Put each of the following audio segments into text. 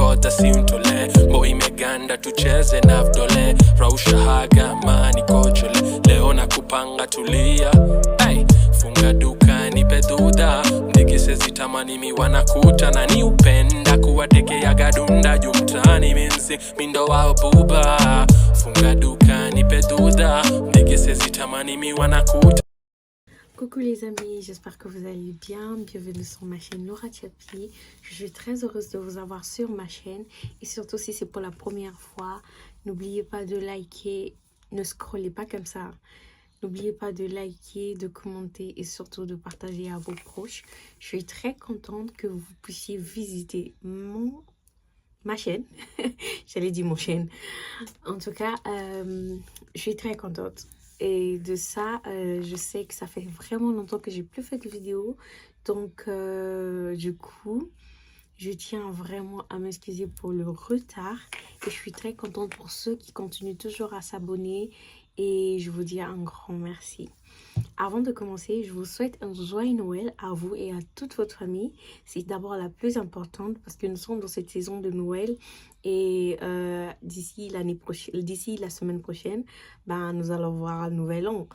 ngoja si untole Bo imeganda tucheze na vdole Rausha haga mani kojole Leo na kupanga tulia Ay, funga duka nipe duda Ndigise zitamani mi wanakuta Na ni upenda kuwateke ya gadunda Jumtani minzi mindo wa buba Funga duka nipe duda Ndigise zitamani mi wanakuta. Coucou les amis, j'espère que vous allez bien. Bienvenue sur ma chaîne Laura Tchapi. Je suis très heureuse de vous avoir sur ma chaîne. Et surtout si c'est pour la première fois, n'oubliez pas de liker, ne scrollez pas comme ça. N'oubliez pas de liker, de commenter et surtout de partager à vos proches. Je suis très contente que vous puissiez visiter ma chaîne. J'allais dire mon chaîne. En tout cas, je suis très contente. Et de ça, je sais que ça fait vraiment longtemps que j'ai plus fait de vidéos. Donc, du coup, je tiens vraiment à m'excuser pour le retard. Et je suis très contente pour ceux qui continuent toujours à s'abonner. Et je vous dis un grand merci. Avant de commencer, je vous souhaite un joyeux Noël à vous et à toute votre famille. C'est d'abord la plus importante parce que nous sommes dans cette saison de Noël. Et d'ici la semaine prochaine, ben, nous allons voir un nouvel an.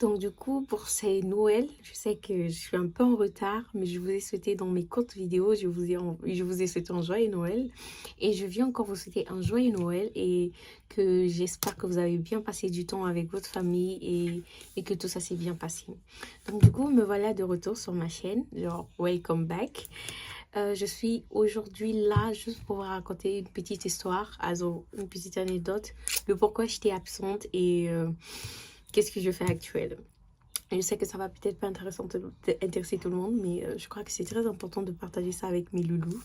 Donc du coup, pour ces Noëls, je sais que je suis un peu en retard, mais je vous ai souhaité dans mes courtes vidéos, je vous ai souhaité un joyeux Noël. Et je viens encore vous souhaiter un joyeux Noël et que j'espère que vous avez bien passé du temps avec votre famille et que tout ça s'est bien passé. Donc du coup, me voilà de retour sur ma chaîne, genre welcome back. Je suis aujourd'hui là juste pour vous raconter une petite histoire, also une petite anecdote, de pourquoi j'étais absente et qu'est-ce que je fais actuellement. Je sais que ça va peut-être pas intéresser tout le monde, mais je crois que c'est très important de partager ça avec mes loulous.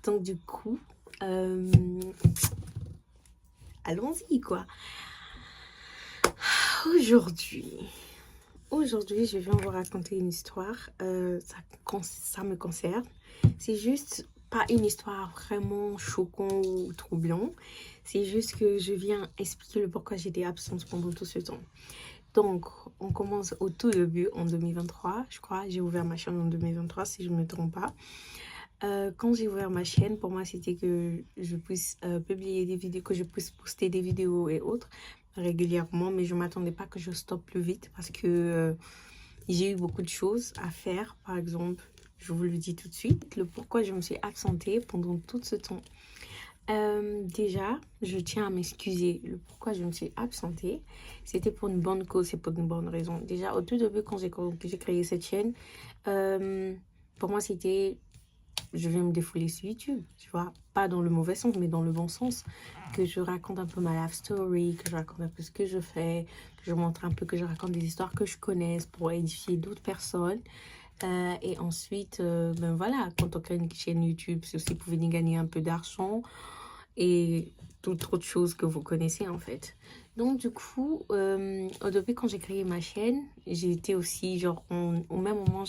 Donc du coup, allons-y quoi. Aujourd'hui, je viens vous raconter une histoire. Ça me concerne. C'est juste pas une histoire vraiment choquante ou troublante. C'est juste que je viens expliquer le pourquoi j'étais absente pendant tout ce temps. Donc, on commence au tout début en 2023. Je crois j'ai ouvert ma chaîne en 2023 si je ne me trompe pas. Quand j'ai ouvert ma chaîne, pour moi, c'était que je puisse publier des vidéos, que je puisse poster des vidéos et autres régulièrement, mais je ne m'attendais pas que je stoppe plus vite parce que j'ai eu beaucoup de choses à faire. Par exemple, je vous le dis tout de suite, le pourquoi je me suis absentée pendant tout ce temps. Déjà, je tiens à m'excuser. Le pourquoi je me suis absentée, c'était pour une bonne cause, c'est pour une bonne raison. Déjà, au tout début, quand j'ai créé cette chaîne, pour moi, c'était... Je vais me défouler sur YouTube, tu vois, pas dans le mauvais sens, mais dans le bon sens, que je raconte un peu ma life story, que je raconte un peu ce que je fais, que je montre un peu, que je raconte des histoires que je connaisse pour édifier d'autres personnes. Et ensuite, ben voilà, quand on crée une chaîne YouTube, c'est aussi pour venir gagner un peu d'argent et toute autre chose que vous connaissez en fait. Donc du coup, au début quand j'ai créé ma chaîne, j'étais aussi genre, au même moment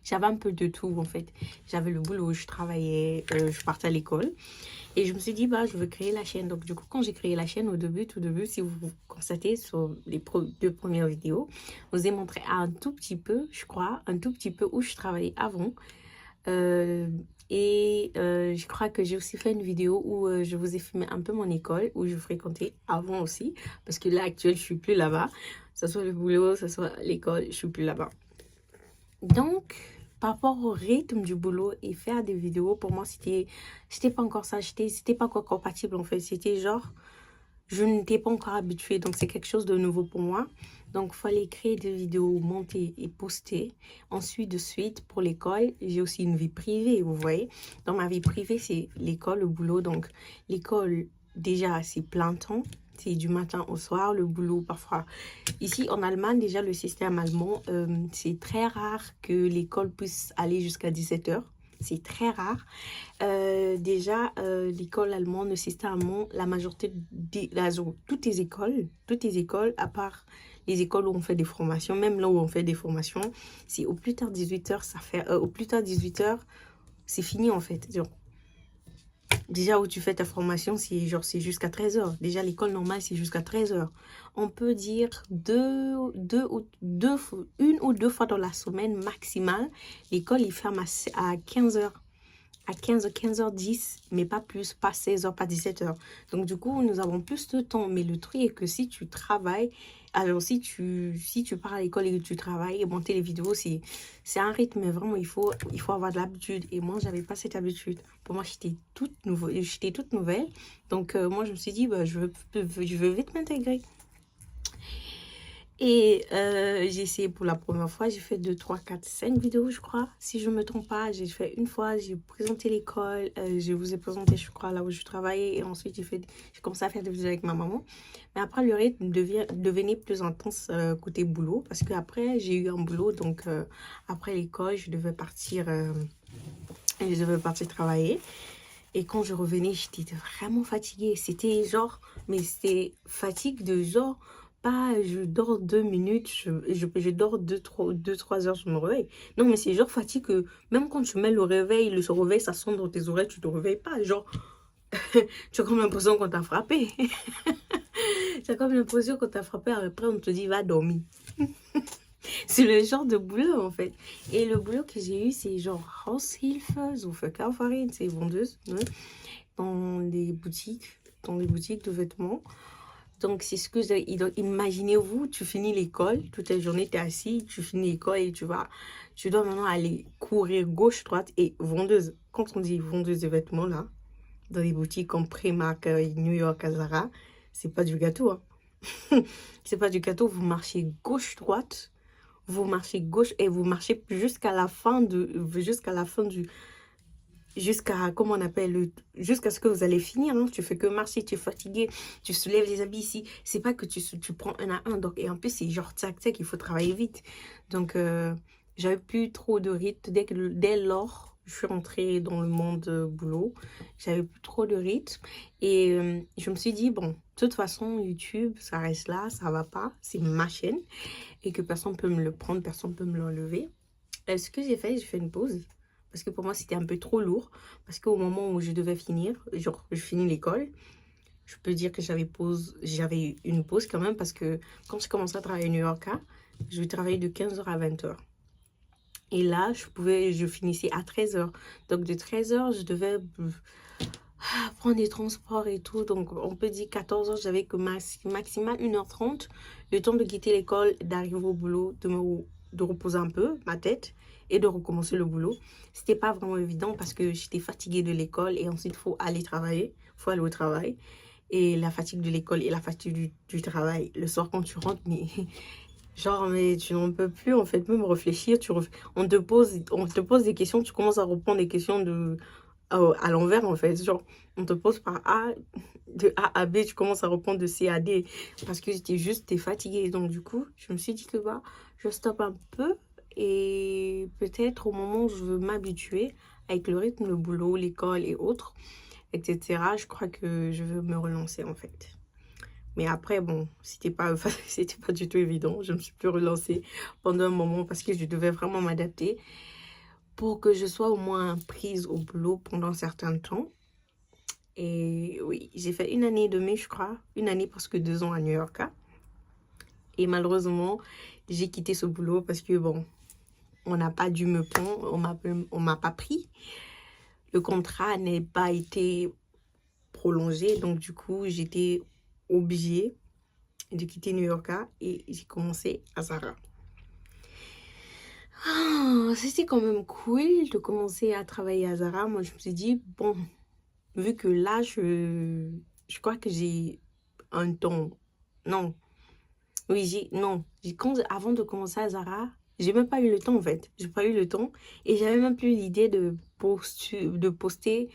j'avais un peu de tout en fait. J'avais le boulot, je travaillais, je partais à l'école et je me suis dit bah je veux créer la chaîne. Donc du coup quand j'ai créé la chaîne au début, tout début, si vous constatez sur les deux premières vidéos, je vous ai montré un tout petit peu, je crois, un tout petit peu où je travaillais avant. Je crois que j'ai aussi fait une vidéo où je vous ai filmé un peu mon école où je fréquentais avant aussi parce que là actuellement je suis plus là-bas, que ce soit le boulot, que ce soit l'école, je suis plus là-bas. Donc par rapport au rythme du boulot et faire des vidéos, pour moi c'était pas encore ça, c'était pas encore compatible en fait, c'était genre je n'étais pas encore habituée, donc c'est quelque chose de nouveau pour moi. Donc, il fallait créer des vidéos, monter et poster. Ensuite, de suite, pour l'école, j'ai aussi une vie privée, vous voyez. Dans ma vie privée, c'est l'école, le boulot. Donc, l'école, déjà, c'est plein temps. C'est du matin au soir, le boulot parfois. Ici, en Allemagne, déjà, le système allemand, c'est très rare que l'école puisse aller jusqu'à 17 h. C'est très rare. Déjà, l'école allemande, le système allemand, la majorité toutes les écoles, à part les écoles où on fait des formations, même là où on fait des formations, c'est au plus tard 18 h, au plus tard 18 h, c'est fini en fait. Genre, déjà où tu fais ta formation, c'est jusqu'à 13 h. Déjà, l'école normale, c'est jusqu'à 13 h. On peut dire une ou deux fois dans la semaine maximale, l'école, il ferme à 15 h. à 15h10, mais pas plus, pas 16h, pas 17h. Donc du coup, nous avons plus de temps. Mais le truc est que si tu travailles, alors si tu pars à l'école et que tu travailles, et monter les vidéos, c'est un rythme, mais vraiment, il faut avoir de l'habitude. Et moi, j'avais pas cette habitude. Pour moi, j'étais toute nouvelle. Donc moi, je me suis dit, bah, je veux vite m'intégrer. Et j'ai essayé pour la première fois, j'ai fait 2, 3, 4, 5 vidéos, je crois. Si je ne me trompe pas, j'ai fait une fois, j'ai présenté l'école, je vous ai présenté, je crois, là où je travaillais. Et ensuite, j'ai commencé à faire des vidéos avec ma maman. Mais après, le rythme devenait plus intense côté boulot. Parce qu'après, j'ai eu un boulot. Donc, après l'école, je devais partir travailler. Et quand je revenais, j'étais vraiment fatiguée. C'était genre, mais c'était fatigue de genre, pas je dors 2 minutes, je dors 3 heures, je me réveille. Non, mais c'est genre fatigue que même quand tu mets le réveil ça sonne dans tes oreilles, tu te réveilles pas. Genre, tu as comme l'impression qu'on t'a frappé. Tu as comme l'impression qu'on t'a frappé, après on te dit va dormir. C'est le genre de boulot en fait. Et le boulot que j'ai eu, c'est genre Haushilfe ou Verkäuferin, c'est vendeuse, ouais, dans les boutiques de vêtements. Donc c'est ce que j'ai. Imaginez-vous, tu finis l'école, toute la journée tu es assis, tu finis l'école et tu dois maintenant aller courir gauche, droite et vendeuse. Quand on dit vendeuse de vêtements là, dans les boutiques comme Primark, New York, Zara, c'est pas du gâteau, hein. C'est pas du gâteau, vous marchez gauche, droite. Vous marchez gauche et vous marchez jusqu'à la fin comment on appelle, jusqu'à ce que vous allez finir, hein. Tu fais que marcher, tu es fatigué, tu soulèves les habits ici. C'est pas que tu prends un à un. Donc, et en plus, c'est genre tac, tac, il faut travailler vite. Donc, j'avais plus trop de rythme. Dès lors, je suis rentrée dans le monde boulot. J'avais plus trop de rythme. Et je me suis dit, bon, de toute façon, YouTube, ça reste là, ça va pas. C'est ma chaîne. Et que personne ne peut me le prendre, personne ne peut me l'enlever. Ce que j'ai fait une pause. Parce que pour moi, c'était un peu trop lourd. Parce qu'au moment où je devais finir, genre, je finis l'école, je peux dire que j'avais une pause quand même. Parce que quand je commençais à travailler à New York, je travaillais de 15h à 20h. Et là, je finissais à 13h. Donc, de 13h, je devais prendre des transports et tout. Donc, on peut dire 14h, j'avais que maximal 1h30. Le temps de quitter l'école, d'arriver au boulot, de reposer un peu ma tête et de recommencer le boulot. C'était pas vraiment évident parce que j'étais fatiguée de l'école et ensuite, il faut aller travailler. Il faut aller au travail. Et la fatigue de l'école et la fatigue du travail. Le soir, quand tu rentres, mais... genre, mais tu n'en peux plus, en fait, même réfléchir. On te pose des questions, tu commences à répondre des questions à l'envers, en fait. Genre, on te pose de A à B, tu commences à répondre de C à D. Parce que t'es fatiguée. Donc, du coup, je me suis dit que, je stoppe un peu. Et peut-être au moment où je veux m'habituer avec le rythme, le boulot, l'école et autres, etc., je crois que je veux me relancer, en fait. Mais après, bon, c'était pas du tout évident. Je me suis plus relancée pendant un moment parce que je devais vraiment m'adapter pour que je sois au moins prise au boulot pendant un certain temps. Et oui, j'ai fait 1 année et demie, je crois. 1 année parce que 2 ans à New York. Et malheureusement, j'ai quitté ce boulot parce que, bon, on n'a pas dû me prendre, on m'a pas pris. Le contrat n'a pas été prolongé. Donc, du coup, j'étais obligée de quitter New York et j'ai commencé à Zara. C'était quand même cool de commencer à travailler à Zara. Moi, je me suis dit, bon, vu que là, je crois que j'ai un temps. Non. Oui, avant de commencer à Zara, j'ai même pas eu le temps en fait. J'ai pas eu le temps et j'avais même plus l'idée de poster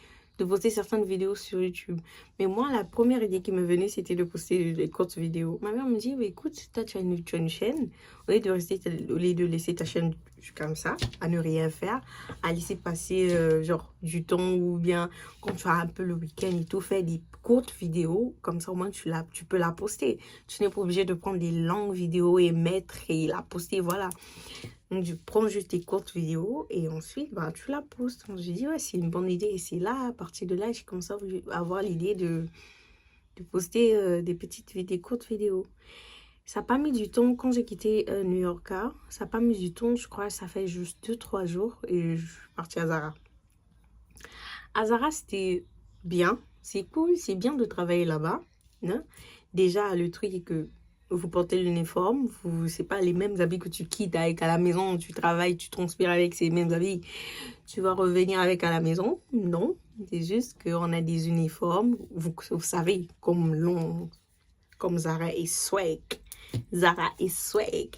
certaines vidéos sur YouTube. Mais moi, la première idée qui me venait, c'était de poster des courtes vidéos. Ma mère me dit, bah, écoute, toi, tu as une chaîne. Au lieu de laisser ta chaîne comme ça, à ne rien faire, à laisser passer genre du temps ou bien quand tu as un peu le week-end et tout, faire des courtes vidéos. Comme ça, au moins, tu peux la poster. Tu n'es pas obligé de prendre des longues vidéos et mettre et la poster, voilà. Donc, tu prends juste tes courtes vidéos et ensuite, tu la postes. Donc, j'ai dit, ouais, c'est une bonne idée. Et c'est là, à partir de là, j'ai commencé à avoir l'idée de poster des courtes vidéos. Ça n'a pas mis du temps quand j'ai quitté New York. Ça n'a pas mis du temps, je crois, ça fait juste 2-3 jours et je suis partie à Zara. À Zara, c'était bien. C'est cool, c'est bien de travailler là-bas. Hein. Déjà, le truc est que vous portez l'uniforme, c'est pas les mêmes habits que tu quittes avec à la maison, tu travailles, tu transpires avec ces mêmes habits, tu vas revenir avec à la maison. Non, c'est juste qu'on a des uniformes, vous savez, comme Zara et swag. Zara et swag.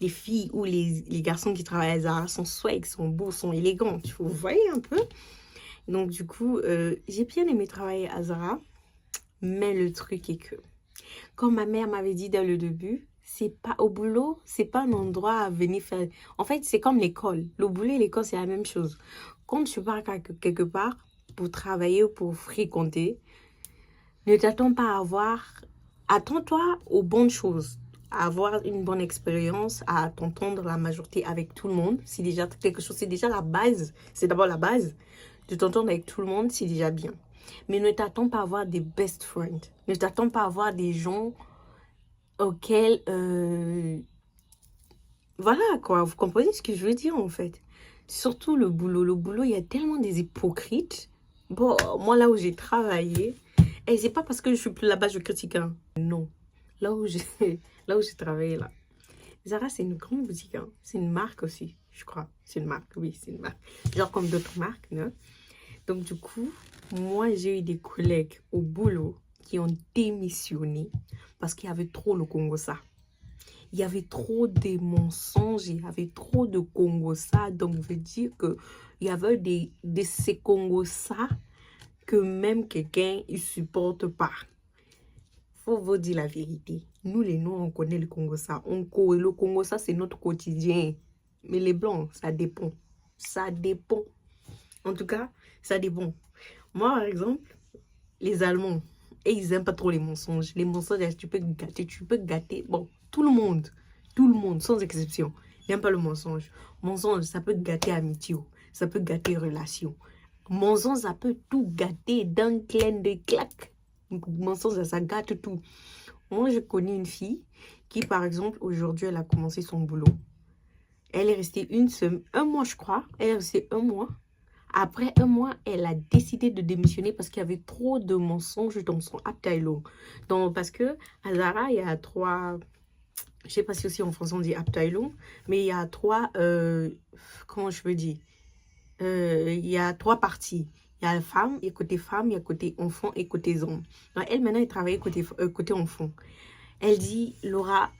Les filles ou les garçons qui travaillent à Zara sont swag, sont beaux, sont élégants. Vous voyez un peu? Donc du coup, j'ai bien aimé travailler à Zara. Mais le truc est que, comme ma mère m'avait dit dès le début, c'est pas au boulot, c'est pas un endroit à venir faire. En fait, c'est comme l'école. Le boulot et l'école, c'est la même chose. Quand tu pars quelque part pour travailler ou pour fréquenter, ne t'attends pas à avoir... Attends-toi aux bonnes choses, à avoir une bonne expérience, à t'entendre la majorité avec tout le monde. C'est déjà quelque chose, c'est déjà la base. C'est d'abord la base. De t'entendre avec tout le monde, c'est déjà bien. Mais ne t'attends pas à avoir des best friends. Ne t'attends pas à avoir des gens auxquels... Voilà quoi, vous comprenez ce que je veux dire en fait. Surtout le boulot. Le boulot, il y a tellement des hypocrites. Bon, moi là où j'ai travaillé, et c'est pas parce que je suis plus là-bas, je critique. Hein. Non. Là où j'ai travaillé là. Zara, c'est une grande boutique. Hein. C'est une marque aussi, je crois. C'est une marque, oui, c'est une marque. Genre comme d'autres marques, non? Donc du coup, moi j'ai eu des collègues au boulot qui ont démissionné parce qu'il y avait trop le Congossa. Il y avait trop de mensonges, il y avait trop de Congossa. Donc veut dire que il y avait de ces Congossa que même quelqu'un ne supporte pas. Faut vous dire la vérité. Nous les Noirs, on connaît le Congossa. Le Congossa, c'est notre quotidien. Mais les Blancs, ça dépend. Ça dépend. En tout cas, ça dépend. Moi, par exemple, les Allemands, et ils n'aiment pas trop les mensonges. Les mensonges, tu peux gâter. Bon, tout le monde, sans exception, n'aime pas le mensonge. Mensonge, ça peut gâter amitié, ça peut gâter relation. Mensonge, ça peut tout gâter d'un clin de claque. Mensonge, ça gâte tout. Moi, je connais une fille qui, par exemple, aujourd'hui, elle a commencé son boulot. Elle est restée un mois, je crois. Elle est restée un mois. Après un mois, elle a décidé de démissionner parce qu'il y avait trop de mensonges dans son abteilung. Donc, parce que à Zara, il y a 3... Je ne sais pas si aussi en français on dit abteilung, mais il y a 3... comment je peux dire? Il y a 3 parties. Il y a femme, il y a côté femme, il y a côté enfant et côté homme. Donc, elle, maintenant, elle travaille côté enfant. Elle dit, Laura...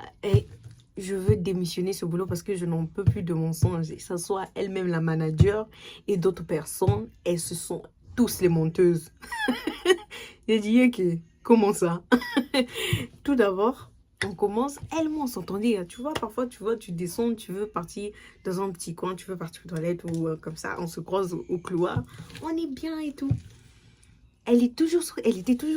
je veux démissionner ce boulot parce que je n'en peux plus de mensonges. Que ce soit elle-même la manager et d'autres personnes, elles se sont tous les menteuses. J'ai dit, ok, comment ça? Tout d'abord, on commence, elles-mêmes on s'entendait. Tu vois, parfois, tu descends, tu veux partir dans un petit coin, tu veux partir aux toilettes ou comme ça, on se croise au couloir. On est bien et tout. Elle était toujours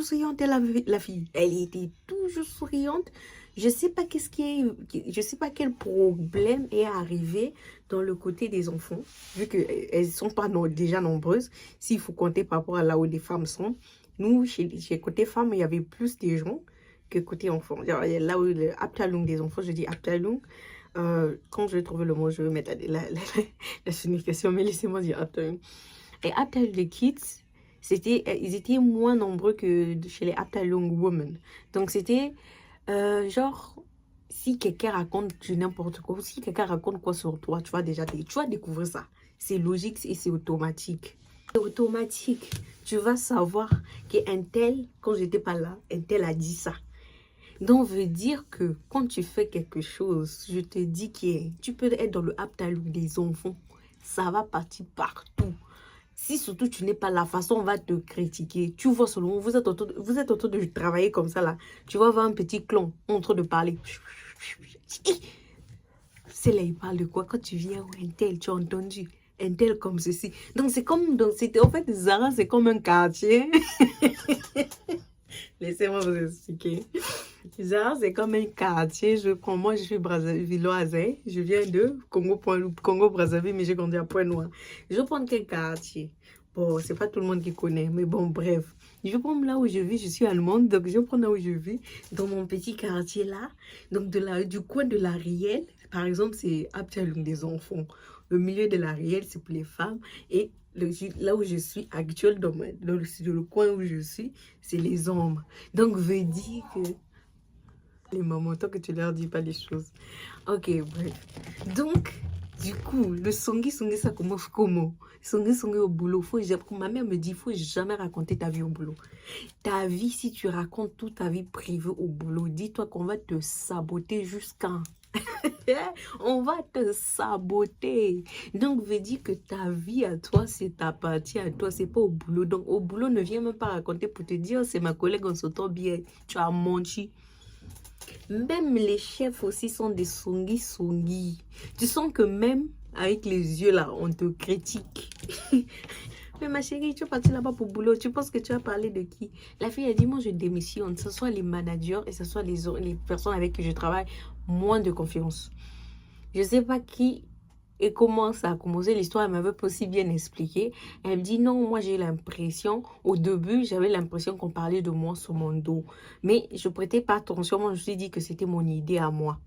souriante, la fille. Elle était toujours souriante. Je sais pas je sais pas quel problème est arrivé dans le côté des enfants, vu qu'elles sont pas déjà nombreuses. S'il faut compter par rapport à là où les femmes sont, nous, chez côté femmes, il y avait plus de gens que côté enfants. Là où le abtalung des enfants, je dis abtalung. Quand je vais trouver le mot, je vais mettre la signification, mais laissez-moi dire abtalung. Et abtalung des kids, ils étaient moins nombreux que chez les abtalung women. Donc c'était genre, si quelqu'un raconte n'importe quoi, si quelqu'un raconte quoi sur toi, tu vas découvrir ça. C'est logique et c'est automatique. C'est automatique. Tu vas savoir qu'un tel, quand j'étais pas là, un tel a dit ça. Donc, veut dire que quand tu fais quelque chose, je te dis que tu peux être dans le abtalung des enfants. Ça va partir partout. Si surtout tu n'es pas là, façon on va te critiquer. Tu vois seulement, vous êtes en train de travailler comme ça là. Tu vas voir un petit clon en train de parler. C'est là, il parle de quoi? Quand tu viens, un tel, tu as entendu? Un tel comme ceci. Donc c'est comme, en fait, Zara, c'est comme un quartier. Laissez-moi vous expliquer. Zara, c'est comme un quartier. Moi, je suis Villoise. Je viens de Congo-Brazzaville, mais j'ai grandi à Pointe-Noire. Je vais prendre quel quartier? Bon, c'est pas tout le monde qui connaît, mais bon, bref. Je vais prendre là où je vis. Je suis allemande, donc je vais prendre là où je vis, dans mon petit quartier là. Donc, du coin de la Rielle, par exemple, c'est abtalung des enfants. Le milieu de la réelle, c'est pour les femmes. Et là où je suis actuelle, dans le coin où je suis, c'est les hommes. Donc, veut dire que les mamans, tant que tu leur dis pas les choses. Ok, bref. Donc, du coup, le songi, ça commence comment? Songi au boulot. Ma mère me dit, il faut jamais raconter ta vie au boulot. Ta vie, si tu racontes toute ta vie privée au boulot, dis-toi qu'on va te saboter jusqu'à... On va te saboter. Donc, veut dire que ta vie à toi, c'est ta partie à toi, c'est pas au boulot. Donc, au boulot, ne viens même pas raconter pour te dire, c'est ma collègue, on s'entend bien. Tu as menti. Même les chefs aussi sont des songi. Tu sens que même avec les yeux là, on te critique. Mais ma chérie, tu es partie là-bas pour boulot. Tu penses que tu as parlé de qui? La fille a dit, moi je démissionne. Que ce soit les managers et que ce soit les personnes avec qui je travaille, moins de confiance. Je ne sais pas qui et comment ça a commencé. L'histoire, elle m'avait pas aussi bien expliqué. Elle me dit, non, moi j'ai l'impression, au début, j'avais l'impression qu'on parlait de moi sur mon dos. Mais je prêtais pas attention. Moi, je me suis dit que c'était mon idée à moi.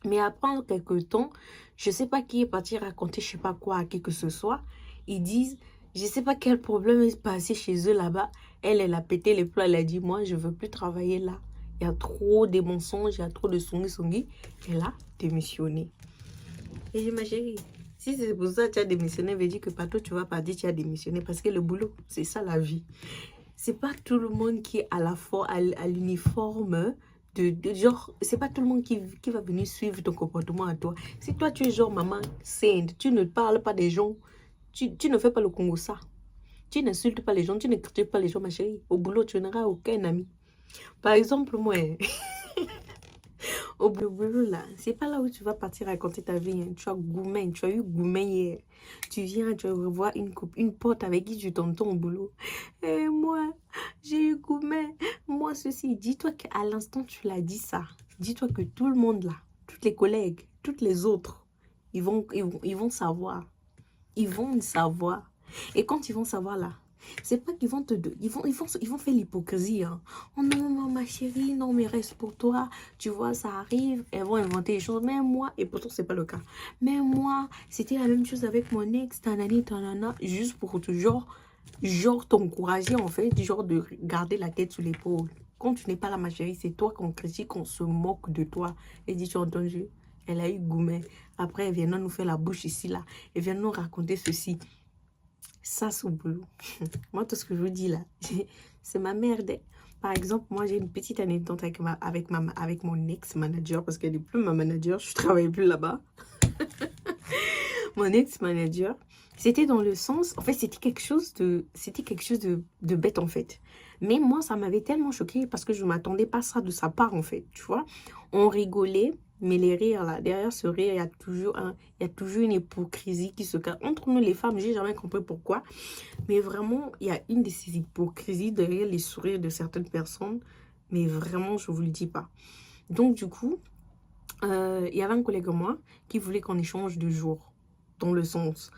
Mais après quelques temps, je ne sais pas qui est parti raconter je ne sais pas quoi à qui que ce soit. Ils disent, je ne sais pas quel problème est passé chez eux là-bas. Elle a pété les plombs. Elle a dit, moi, je ne veux plus travailler là. Il y a trop de mensonges, il y a trop de songi. Elle a démissionné. Et j'ai dit, ma chérie, si c'est pour ça que tu as démissionné, veut dire que pas toi, tu vas pas dire que tu as démissionné. Parce que le boulot, c'est ça la vie. C'est pas tout le monde qui est à la fois à l'uniforme. Genre, c'est pas tout le monde qui va venir suivre ton comportement à toi. Si toi, tu es genre maman sainte, tu ne parles pas des gens, tu ne fais pas le Congo ça. Tu n'insultes pas les gens, tu ne critiques pas les gens, ma chérie. Au boulot, tu n'auras aucun ami. Par exemple, moi, au boulot, là, c'est pas là où tu vas partir raconter ta vie. Hein. Tu as eu Goumen hier. Tu viens, tu revois une pote avec qui tu t'entends au boulot. Et moi, j'ai eu Goumen. Moi, ceci. Dis-toi qu'à l'instant, tu l'as dit ça. Dis-toi que tout le monde là, toutes les collègues, toutes les autres, ils vont savoir. Ils vont savoir. Et quand ils vont savoir là, c'est pas qu'ils vont ils vont faire l'hypocrisie. Hein. Oh non, ma chérie, non, mais reste pour toi. Tu vois, ça arrive. Elles vont inventer des choses. Mais moi, et pourtant, c'est pas le cas. Mais moi, c'était la même chose avec mon ex, tanana, juste pour toujours, genre t'encourager, en fait, genre de garder la tête sur l'épaule. Quand tu n'es pas là, ma chérie, c'est toi qu'on critique, on se moque de toi. Et dis, tu as entendu? Elle a eu Goumen. Après, elle vient nous faire la bouche ici, là. Elle vient nous raconter ceci. Ça, c'est au boulot. Moi, tout ce que je vous dis là, c'est ma merde. Par exemple, moi, j'ai une petite anecdote avec mon ex-manager, parce qu'elle n'est plus ma manager, je ne travaille plus là-bas. Mon ex-manager, c'était dans le sens, en fait, c'était quelque chose de bête, en fait. Mais moi, ça m'avait tellement choquée parce que je ne m'attendais pas à ça de sa part, en fait, tu vois. On rigolait. Mais les rires, là, derrière ce rire, il y a toujours une hypocrisie qui se cache. Entre nous, les femmes, j'ai jamais compris pourquoi. Mais vraiment, il y a une de ces hypocrisies derrière les sourires de certaines personnes. Mais vraiment, je ne vous le dis pas. Donc, du coup, il y avait un collègue à moi qui voulait qu'on échange de jour. Dans le sens.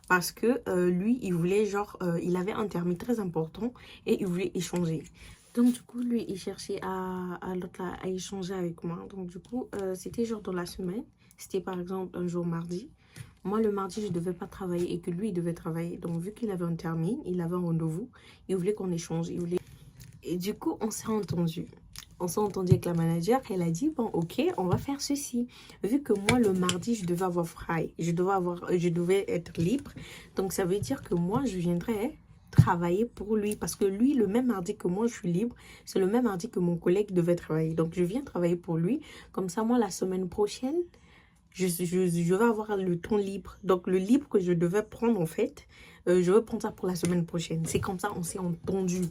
Parce que lui, il voulait genre... il avait un terme très important et il voulait échanger. Donc, du coup, lui, il cherchait à échanger avec moi. Donc, du coup, c'était genre dans la semaine. C'était par exemple un jour mardi. Moi, le mardi, je ne devais pas travailler et que lui, il devait travailler. Donc, vu qu'il avait un termin, il avait un rendez-vous. Il voulait qu'on échange. Et du coup, on s'est entendu. On s'est entendu avec la manager. Elle a dit, bon, ok, on va faire ceci. Vu que moi, le mardi, je devais avoir fry. Je devais être libre. Donc, ça veut dire que moi, je viendrais... travailler pour lui parce que lui, le même mardi que moi, je suis libre, c'est le même mardi que mon collègue devait travailler. Donc, je viens travailler pour lui. Comme ça, moi, la semaine prochaine, je vais avoir le temps libre. Donc, le libre que je devais prendre, en fait, je vais prendre ça pour la semaine prochaine. C'est comme ça, on s'est entendu.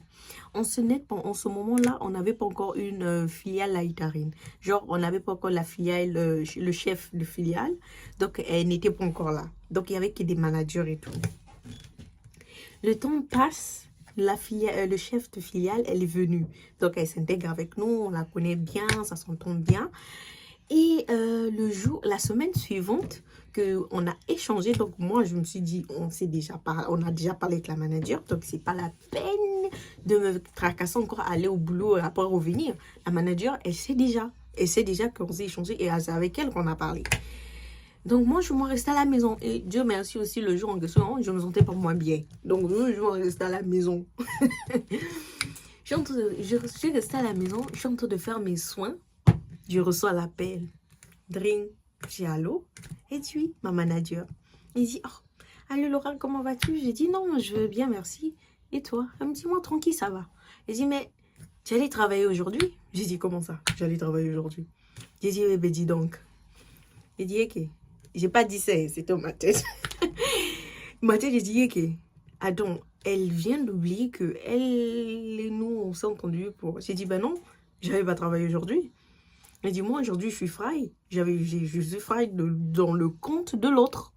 En ce moment-là, on n'avait pas encore une filiale à Itarine. Genre, on n'avait pas encore la filiale, le chef de filiale. Donc, elle n'était pas encore là. Donc, il y avait que des managers et tout. Le temps passe, le chef de filiale, elle est venue. Donc, elle s'intègre avec nous, on la connaît bien, ça s'entend bien. Et la semaine suivante, qu'on a échangé, donc moi, je me suis dit, on a déjà parlé avec la manager, donc c'est pas la peine de me tracasser encore, aller au boulot, après revenir. La manager, elle sait déjà qu'on s'est échangé et c'est avec elle qu'on a parlé. Donc moi, je me restais à la maison. Et Dieu merci aussi, le jour en question, je me sentais pas moins bien. Donc je me restais à la maison. Je suis restée à la maison, je suis en train de faire mes soins. Je reçois l'appel. Dring, j'ai allô. Et puis, ma manager. Il dit, oh, allô Laura, comment vas-tu? J'ai dit, non, je vais bien, merci. Et toi? Elle me dit, moi, tranquille, ça va. Elle dit, mais tu allais travailler aujourd'hui? J'ai dit, comment ça? J'allais travailler aujourd'hui. J'ai dit, eh ben, dis donc. J'ai dit, ok. J'ai pas dit ça, c'était dans ma tête. Ma tête, j'ai dit, ok. Attends, elle vient d'oublier que elle et nous, on s'est entendus pour... J'ai dit, ben non, j'avais pas travaillé aujourd'hui. Elle dit, moi, aujourd'hui, je suis fry. Je suis fry dans le compte de l'autre.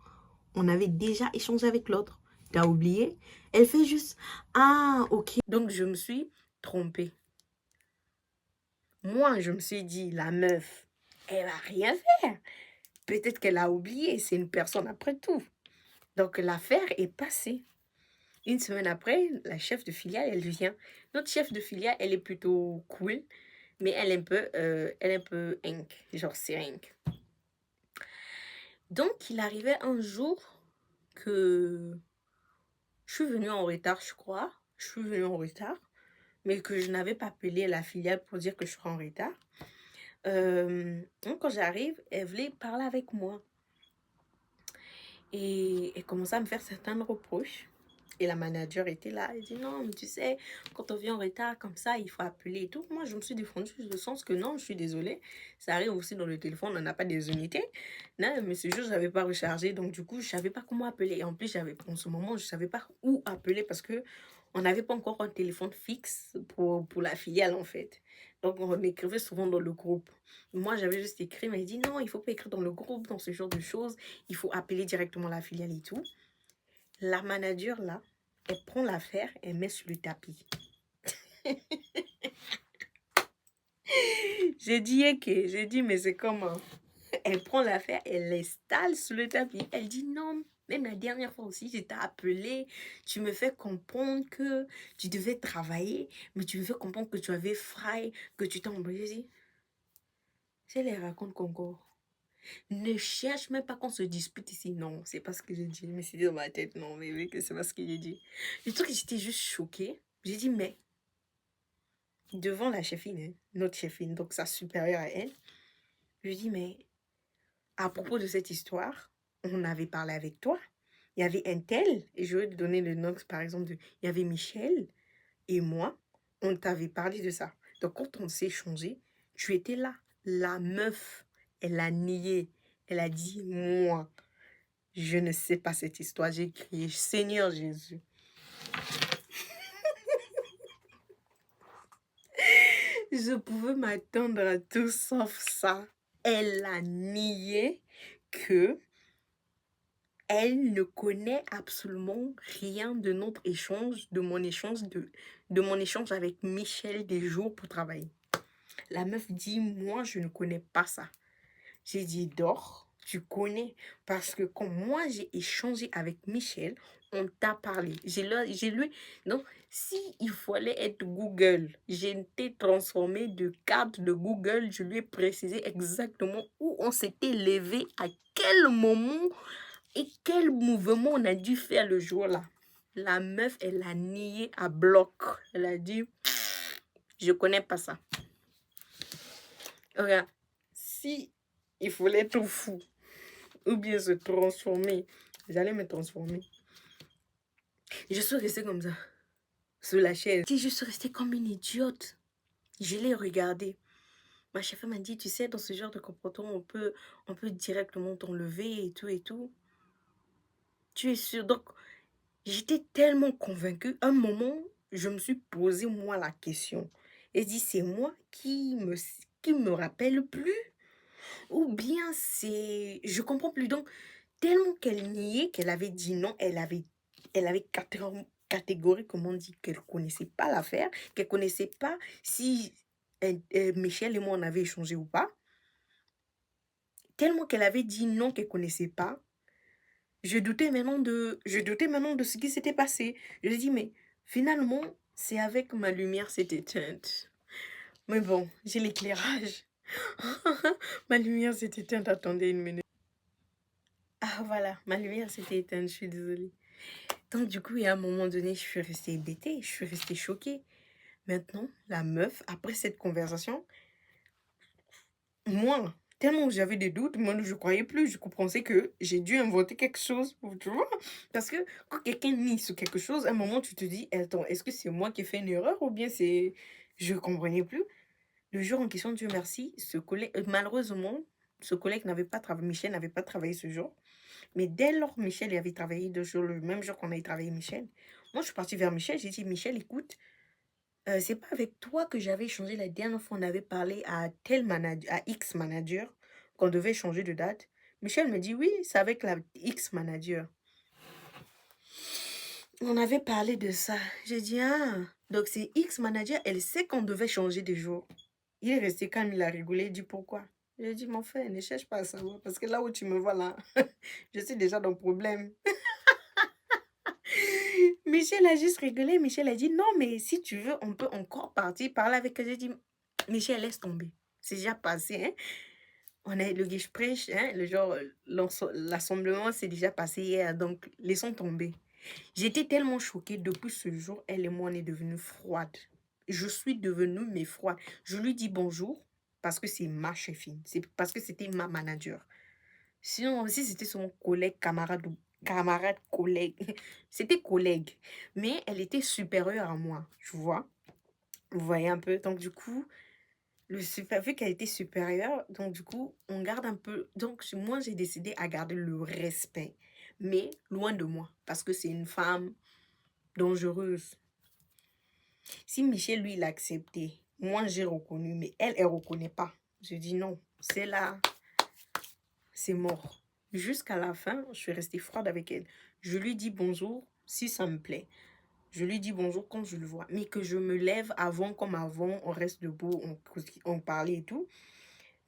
On avait déjà échangé avec l'autre. T'as oublié? Elle fait juste, ah, ok. Donc, je me suis trompée. Moi, je me suis dit, la meuf, elle va rien faire. Peut-être qu'elle a oublié. C'est une personne après tout. Donc, l'affaire est passée. Une semaine après, la chef de filiale, elle vient. Notre chef de filiale, elle est plutôt cool, mais elle est un peu inc, genre c'est inc. Donc, il arrivait un jour que je suis venue en retard, je crois. Je suis venue en retard, mais que je n'avais pas appelé la filiale pour dire que je serais en retard. Donc, quand j'arrive, elle voulait parler avec moi. Et elle commençait à me faire certains reproches. Et la manager était là. Elle dit non, mais tu sais, quand on vient en retard comme ça, il faut appeler et tout. Moi, je me suis défendue dans le sens que non, je suis désolée. Ça arrive aussi dans le téléphone, on n'a pas des unités. Non, mais ce jour, je n'avais pas rechargé. Donc, du coup, je ne savais pas comment appeler. Et en plus, en ce moment, je ne savais pas où appeler parce que on n'avait pas encore un téléphone fixe pour la filiale, en fait. Donc, on écrivait souvent dans le groupe. Moi, j'avais juste écrit, mais elle dit non, il ne faut pas écrire dans le groupe, dans ce genre de choses. Il faut appeler directement la filiale et tout. La manager, là, elle prend l'affaire et met sur le tapis. J'ai dit, ok, j'ai dit, mais c'est comment? Elle prend l'affaire, elle l'installe sur le tapis. Elle dit, non, même la dernière fois aussi, je t'ai appelé, tu me fais comprendre que tu devais travailler, mais tu me fais comprendre que tu avais fry, que tu t'es embrouillé. J'ai dit, je les raconte encore. Ne cherche même pas qu'on se dispute ici. Non, c'est pas ce que j'ai dit. Mais c'était dans ma tête. Non, mais oui, que c'est pas ce que j'ai dit. Le truc, j'étais juste choquée. J'ai dit, mais devant la chefine, hein, notre chefine, donc sa supérieure à elle, je lui dis, mais à propos de cette histoire, on avait parlé avec toi. Il y avait un tel, et je vais te donner le nom, par exemple, il y avait Michel et moi, on t'avait parlé de ça. Donc, quand on s'est échangé, tu étais là. La meuf, elle a nié. Elle a dit, moi, je ne sais pas cette histoire. J'ai crié, Seigneur Jésus. Je pouvais m'attendre à tout sauf ça. Elle a nié que elle ne connaît absolument rien de notre échange, de mon échange avec Michel des jours pour travailler. La meuf dit, moi, je ne connais pas ça. J'ai dit, dors, tu connais. Parce que quand moi, j'ai échangé avec Michel, on t'a parlé. J'ai lu. Donc, si il fallait être Google, j'ai été transformée de carte de Google. Je lui ai précisé exactement où on s'était levé, à quel moment et quel mouvement on a dû faire le jour-là. La meuf, elle a nié à bloc. Elle a dit, je connais pas ça. Regarde, si il fallait être fou ou bien se transformer, j'allais me transformer. Je suis restée comme ça, sur la chaise. Je suis restée comme une idiote. Je l'ai regardée. Ma chef m'a dit, tu sais, dans ce genre de comportement, on peut directement t'enlever et tout et tout. Tu es sûre? Donc, j'étais tellement convaincue. Un moment, je me suis posé, moi, la question. Et dit, c'est moi qui me rappelle plus? Ou bien c'est... Je comprends plus. Donc, tellement qu'elle niait, qu'elle avait dit non, elle avait catégoriquement dit qu'elle ne connaissait pas l'affaire, qu'elle ne connaissait pas si Michel et moi on avait échangé ou pas. Tellement qu'elle avait dit non, qu'elle ne connaissait pas. Je doutais maintenant de ce qui s'était passé. Je lui ai dit, mais finalement, c'est avec ma lumière s'est éteinte. Mais bon, j'ai l'éclairage. Ma lumière s'est éteinte, attendez une minute. Ah voilà, ma lumière s'était éteinte, je suis désolée. Donc du coup, il y a un moment donné, je suis restée hébétée, je suis restée choquée. Maintenant, la meuf, après cette conversation, moi, tellement j'avais des doutes, moi je croyais plus, je comprenais que j'ai dû inventer quelque chose, tu vois. Parce que quand quelqu'un nie sur quelque chose, à un moment tu te dis, attends, est-ce que c'est moi qui ai fait une erreur ou bien c'est... Je comprenais plus. Le jour en question, Dieu merci, ce collègue, malheureusement, ce collègue n'avait pas travaillé, Michel n'avait pas travaillé ce jour. Mais dès lors, Michel y avait travaillé le même jour qu'on avait travaillé Michel. Moi, je suis partie vers Michel, j'ai dit, Michel, écoute, c'est pas avec toi que j'avais échangé la dernière fois, on avait parlé à tel manager, à X manager, qu'on devait changer de date. Michel me dit, oui, c'est avec la X manager. On avait parlé de ça. J'ai dit, ah, donc c'est X manager, elle sait qu'on devait changer de jour. Il est resté calme, il a rigolé, il dit pourquoi. J'ai dit, mon frère, ne cherche pas à savoir, parce que là où tu me vois là, je suis déjà dans le problème. Michel a juste rigolé. Michel a dit, non, mais si tu veux, on peut encore partir parler avec elle. J'ai dit, Michel, laisse tomber. C'est déjà passé, hein. On a le Gespräch, hein, le genre, l'assemblement, c'est déjà passé hier, donc laissons tomber. J'étais tellement choquée. Depuis ce jour, elle et moi, on est devenues froides. Je suis devenue, mais froide. Je lui dis bonjour parce que c'est ma chefine. C'est parce que c'était ma manager. Sinon, si c'était son collègue, camarade ou camarade, collègue, c'était collègue. Mais elle était supérieure à moi, tu vois. Vous voyez un peu. Donc, du coup, vu qu'elle était supérieure, donc, du coup, on garde un peu. Donc, moi, j'ai décidé à garder le respect, mais loin de moi, parce que c'est une femme dangereuse. Si Michel, lui, l'a accepté, moi, j'ai reconnu, mais elle, elle ne reconnaît pas. Je dis non, c'est là. C'est mort. Jusqu'à la fin, je suis restée froide avec elle. Je lui dis bonjour si ça me plaît. Je lui dis bonjour quand je le vois. Mais que je me lève avant comme avant, on reste debout, on parlait et tout.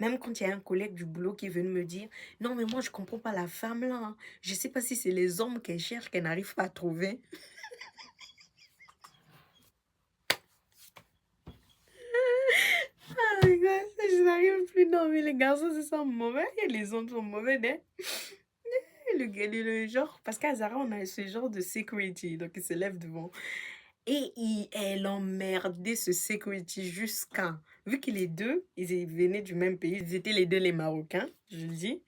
Même quand il y a un collègue du boulot qui est venu me dire, non mais moi je comprends pas la femme là, hein. Je sais pas si c'est les hommes qu'elle cherche, qu'elle n'arrive pas à trouver. Ah my God, je n'arrive plus. Non mais les garçons c'est ça mauvais et les hommes sont mauvais, hein. Le genre, parce qu'à Zara, on a ce genre de security, donc il se lève devant. Et elle emmerdait ce security jusqu'à... Vu que les deux, ils venaient du même pays, ils étaient les deux les Marocains, je le dis.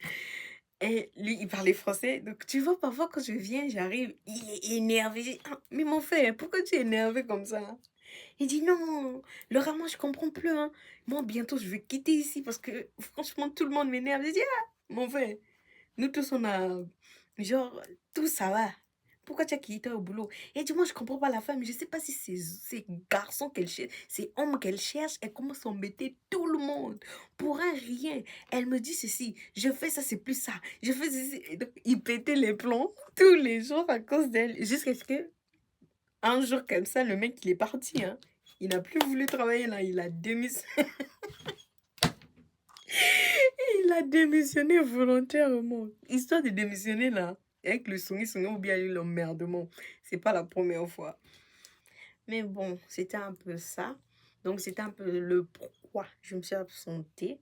Et lui, il parlait français. Donc, tu vois, parfois, quand je viens, j'arrive, il est énervé. Je dis, ah, mais mon frère, pourquoi tu es énervé comme ça? Il dit, non, Laura, moi, je comprends plus. Hein. Moi, bientôt, je vais quitter ici parce que, franchement, tout le monde m'énerve. Je dis, ah, mon frère, nous tous, on a... Genre, tout ça va. Pourquoi tu as quitté au boulot? Et dis-moi, je comprends pas la femme. Je sais pas si c'est garçons qu'elle cherche, c'est hommes qu'elle cherche. Elle commence à embêter tout le monde. Pour un rien. Elle me dit ceci. Je fais ça, c'est plus ça. Je fais ceci. Et donc, il pétait les plombs tous les jours à cause d'elle. Jusqu'à ce que, un jour comme ça, le mec, il est parti. Hein. Il n'a plus voulu travailler là. Il a démissionné. Il a démissionné volontairement. Histoire de démissionner là. Avec le songi ou bien l'emmerdement. C'est pas la première fois. Mais bon, c'était un peu ça. Donc, c'était un peu le pourquoi je me suis absentée.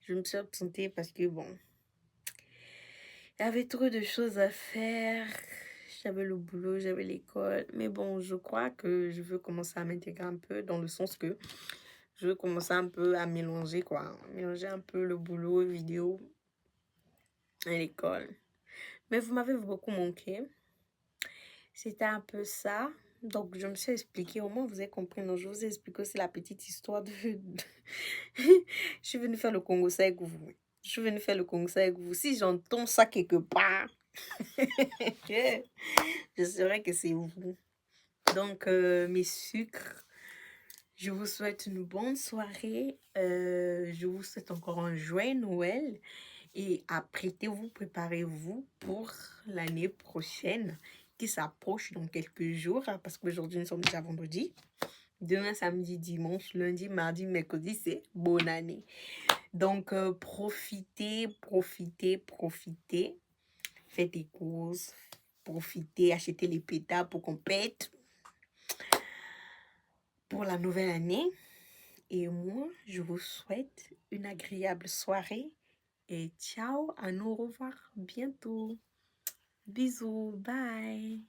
Je me suis absentée parce que, bon, il y avait trop de choses à faire. J'avais le boulot, j'avais l'école. Mais bon, je crois que je veux commencer à m'intégrer un peu dans le sens que je veux commencer un peu à mélanger, quoi. Mélanger un peu le boulot, vidéo et l'école. Mais vous m'avez beaucoup manqué. C'était un peu ça. Donc, je me suis expliqué. Au moins, vous avez compris. Non, je vous ai expliqué aussi la petite histoire de... Je suis venue faire le Congo ça avec vous. Je suis venue faire le Congo ça avec vous. Si j'entends ça quelque part, je saurais que c'est vous. Donc, mes sucres, je vous souhaite une bonne soirée. Je vous souhaite encore un joyeux Noël. Et apprêtez-vous, préparez-vous pour l'année prochaine qui s'approche dans quelques jours, hein, parce qu'aujourd'hui nous sommes déjà vendredi. Demain, samedi, dimanche, lundi, mardi, mercredi, c'est bonne année. Donc, profitez, profitez, profitez. Faites des courses, profitez, achetez les pétards pour qu'on pète pour la nouvelle année. Et moi, je vous souhaite une agréable soirée. Et ciao, à nous revoir bientôt. Bisous, bye.